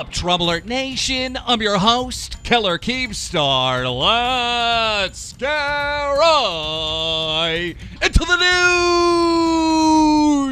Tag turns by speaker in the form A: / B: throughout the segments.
A: up, DramaAlert Nation? I'm your host, Killer Keepstar. Let's get right into the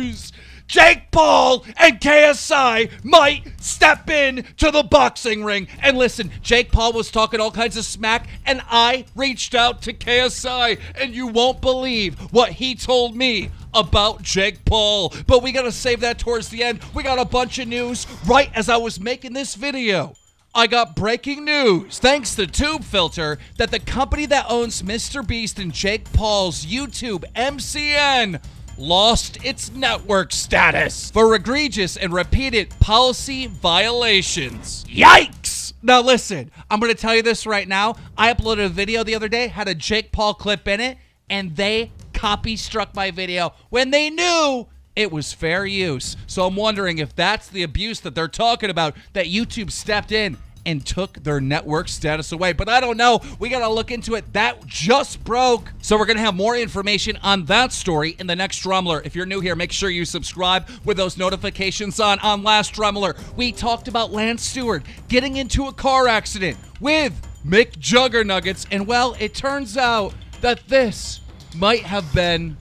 A: news. Jake Paul and KSI might step in to the boxing ring. And listen, Jake Paul was talking all kinds of smack, and I reached out to KSI, and you won't believe what he told me about Jake Paul. But we gotta save that towards the end. We got a bunch of news right as I was making this video. I got breaking news, thanks to Tube Filter, that the company that owns Mr. Beast and Jake Paul's YouTube MCN lost its network status for egregious and repeated policy violations. Yikes! Now listen, I'm gonna tell you this right now. I uploaded a video the other day, had a Jake Paul clip in it, and they copy struck my video when they knew it was fair use. So I'm wondering if that's the abuse that they're talking about, that YouTube stepped in and took their network status away. But I don't know. We got to look into it. That just broke. So we're going to have more information on that story in the next DramaAlert. If you're new here, make sure you subscribe with those notifications on. On last DramaAlert, we talked about Lance Stewart getting into a car accident with Mick Juggernuggets. And well, it turns out that this might have been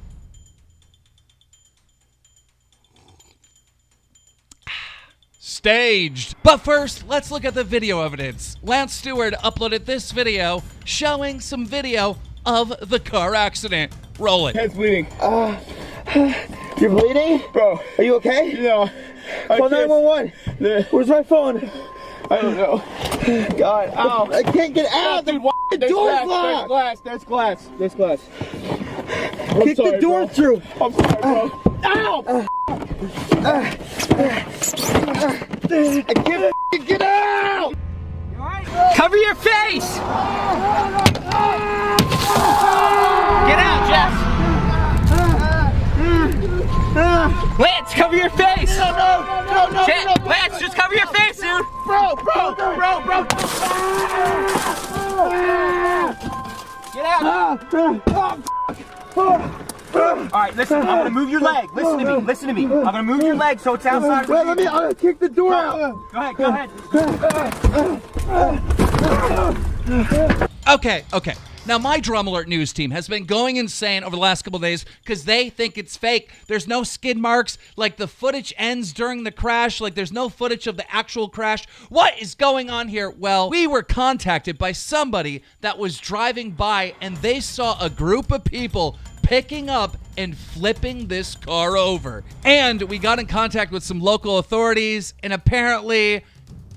A: staged. But first, let's look at the video evidence. Lance Stewart uploaded this video showing some video of the car accident. Roll it.
B: Head's bleeding.
C: You're bleeding?
B: Bro.
C: Are you okay?
B: No.
C: Call 911. Where's my phone?
B: I don't know.
C: God. Ow. I can't get out.
B: Dude,
C: The door's locked.
B: There's glass.
C: Kick the door through.
B: I'm sorry, bro.
C: Ow! I can't get out!
D: Cover your face! Get out, Jeff! Lance, cover your face!
C: No!
D: Lance, just cover your face, dude!
C: Bro!
D: Get out! Alright, listen, I'm gonna move your leg. Listen to me. I'm gonna move your leg so it's outside.
C: Wait, I'm gonna kick the door out.
D: Go ahead.
A: Okay. Now, my DramaAlert news team has been going insane over the last couple of days because they think it's fake. There's no skid marks, like the footage ends during the crash, like there's no footage of the actual crash. What is going on here? Well, we were contacted by somebody that was driving by and they saw a group of people picking up and flipping this car over. And we got in contact with some local authorities, and apparently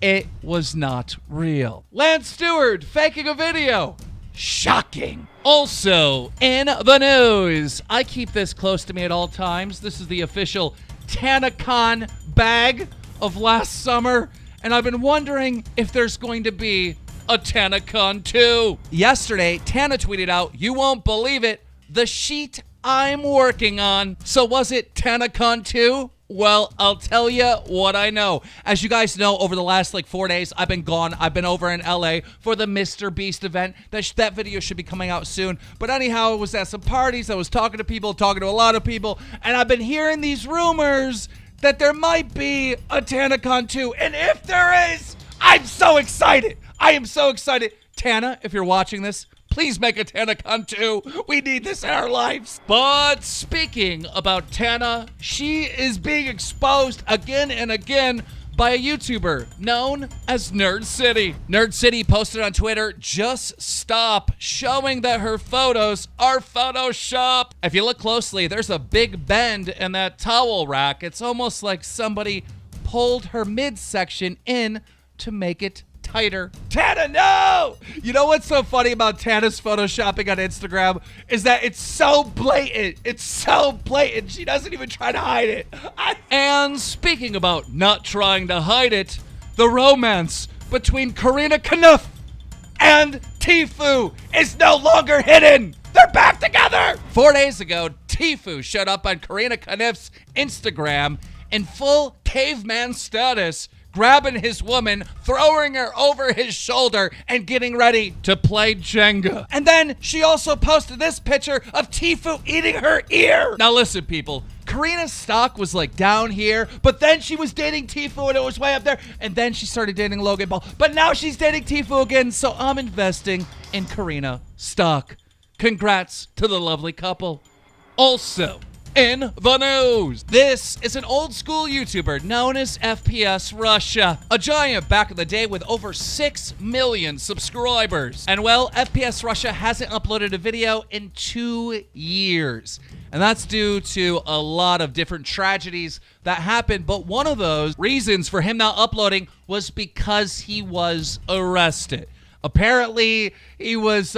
A: it was not real. Lance Stewart faking a video. Shocking. Also, in the news, I keep this close to me at all times. This is the official TanaCon bag of last summer, and I've been wondering if there's going to be a TanaCon 2. Yesterday, Tana tweeted out, "You won't believe it, the sheet I'm working on." So was it TanaCon 2? Well, I'll tell you what I know. As you guys know, over the last 4 days, I've been gone. I've been over in LA for the Mr. Beast event. That video should be coming out soon. But anyhow, I was at some parties. I was talking to a lot of people. And I've been hearing these rumors that there might be a TanaCon 2. And if there is, I'm so excited. I am so excited. Tana, if you're watching this, please make a TanaCon 2. We need this in our lives. But speaking about Tana, she is being exposed again and again by a YouTuber known as Nerd City. Nerd City posted on Twitter, "Just stop showing that her photos are Photoshop." If you look closely, there's a big bend in that towel rack. It's almost like somebody pulled her midsection in to make it tighter. Tana, no! You know what's so funny about Tana's photoshopping on Instagram is that it's so blatant. It's so blatant. She doesn't even try to hide it. And speaking about not trying to hide it, the romance between Corinna and Tfue is no longer hidden. They're back together. 4 days ago, Tfue showed up on Corinna's Instagram in full caveman status, grabbing his woman, throwing her over his shoulder, and getting ready to play Jenga. And then she also posted this picture of Tfue eating her ear. Now listen, people. Corinna's stock was like down here, but then she was dating Tfue and it was way up there, and then she started dating Logan Paul, but now she's dating Tfue again, so I'm investing in Corinna stock. Congrats to the lovely couple. Also, in the news, this is an old school YouTuber known as FPS Russia, a giant back in the day with over 6 million subscribers. And well, FPS Russia hasn't uploaded a video in 2 years. And that's due to a lot of different tragedies that happened. But one of those reasons for him not uploading was because he was arrested. Apparently, he was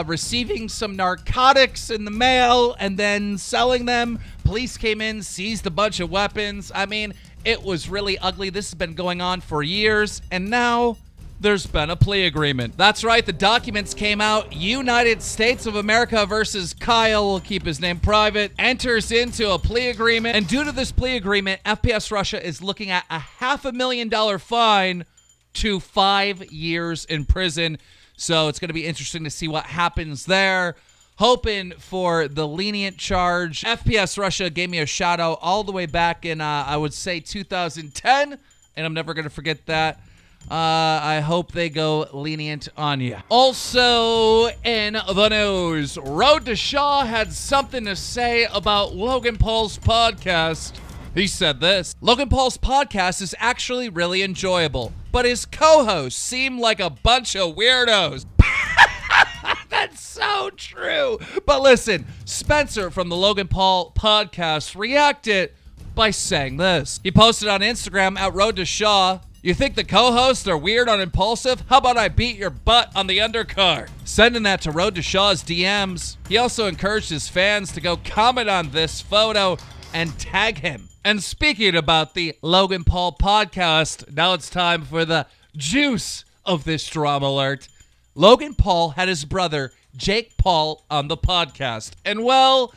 A: receiving some narcotics in the mail and then selling them. Police came in, seized a bunch of weapons. I mean, it was really ugly. This has been going on for years, and now there's been a plea agreement. That's right, the documents came out. United States of America versus Kyle, we'll keep his name private, enters into a plea agreement. And due to this plea agreement, FPS Russia is looking at a $500,000 fine to 5 years in prison. So it's going to be interesting to see what happens there. Hoping for the lenient charge. FPS Russia gave me a shout out all the way back in, I would say 2010, and I'm never going to forget that. I hope they go lenient on you. Also in the news, Road to Shaw had something to say about Logan Paul's podcast. He said this: Logan Paul's podcast is actually really enjoyable, but his co-hosts seem like a bunch of weirdos. That's so true. But listen, Spencer from the Logan Paul podcast reacted by saying this. He posted on Instagram at Road to Shaw, "You think the co-hosts are weird and impulsive? How about I beat your butt on the undercard?" Sending that to Road to Shaw's DMs. He also encouraged his fans to go comment on this photo and tag him. And speaking about the Logan Paul podcast, now it's time for the juice of this drama alert. Logan Paul had his brother, Jake Paul, on the podcast. And well,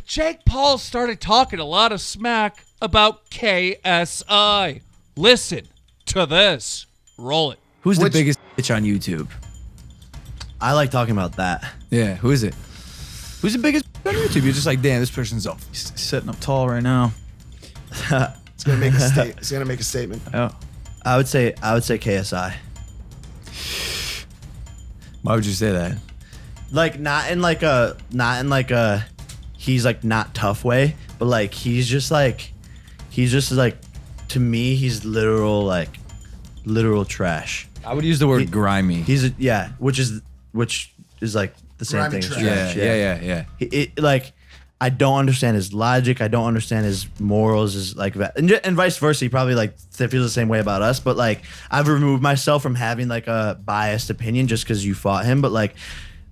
A: Jake Paul started talking a lot of smack about KSI. Listen to this. Roll it.
E: Who's the biggest bitch on YouTube?
F: I like talking about that.
E: Yeah, who is it? Who's the biggest bitch on YouTube? You're just like, damn, this person's off.
G: He's sitting up tall right now.
C: It's gonna make a statement. It's gonna make a statement.
G: Oh,
F: I would say KSI.
E: Why would you say that?
F: Like not in like a he's like not tough way, but like he's just like to me he's literal trash.
E: I would use the word grimy.
F: Which is like the same
C: Grimy
F: thing.
C: trash.
E: Yeah.
F: Like I don't understand his logic. I don't understand his morals. Is like that, and vice versa. He probably like feels the same way about us. But like I've removed myself from having like a biased opinion just because you fought him. But like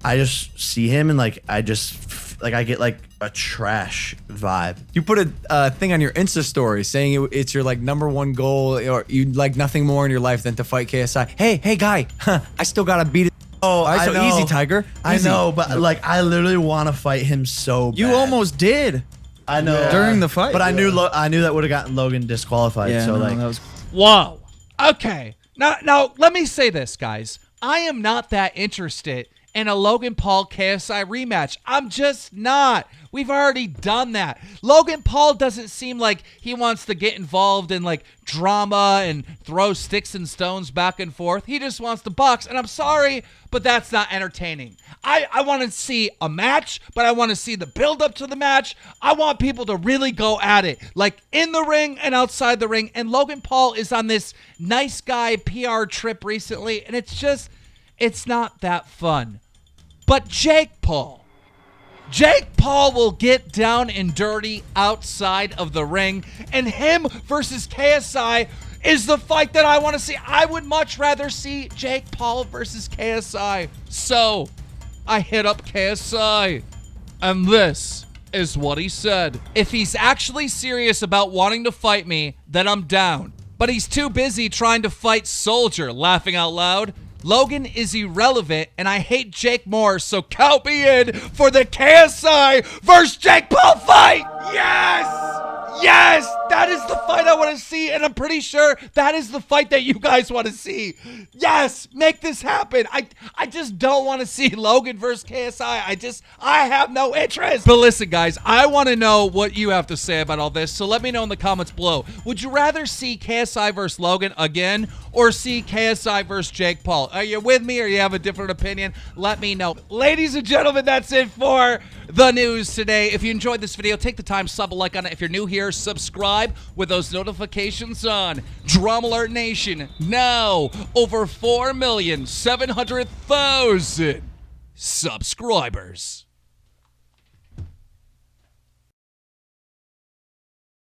F: I just see him and like I get like a trash vibe.
E: You put a thing on your Insta story saying it's your like #1 goal, or you like nothing more in your life than to fight KSI. Hey guy, I still gotta beat it.
F: Oh,
E: I know. Easy, Tiger.
F: I know, but like I literally want to fight him so bad.
G: you almost did.
F: I know
G: During the fight.
F: but I knew that would have gotten Logan disqualified.
G: Yeah,
F: so
G: no,
F: like
G: that was.
A: Whoa. Okay. Now let me say this, guys. I am not that interested in a Logan Paul KSI rematch. I'm just not. We've already done that. Logan Paul doesn't seem like he wants to get involved in like drama and throw sticks and stones back and forth. He just wants to box. And I'm sorry, but that's not entertaining. I want to see a match, but I want to see the build up to the match. I want people to really go at it, like in the ring and outside the ring. And Logan Paul is on this nice guy PR trip recently, and it's not that fun. But Jake Paul will get down and dirty outside of the ring, and him versus KSI is the fight that I want to see. I would much rather see Jake Paul versus KSI. So I hit up KSI, and this is what he said. If he's actually serious about wanting to fight me, then I'm down. But he's too busy trying to fight Soldier, laughing out loud. Logan is irrelevant, and I hate Jake more, so count me in for the KSI versus Jake Paul fight! Yes! Yes, that is the fight I want to see, and I'm pretty sure that is the fight that you guys want to see. Yes, make this happen. I just don't want to see Logan versus KSI. I have no interest. But listen, guys, I want to know what you have to say about all this, so let me know in the comments below. Would you rather see KSI versus Logan again, or see KSI versus Jake Paul? Are you with me, or you have a different opinion? Let me know. Ladies and gentlemen, that's it for the news today. If you enjoyed this video, take the time, sub a like on it. If you're new here, subscribe with those notifications on. DramaAlert Nation, now over 4,700,000 subscribers.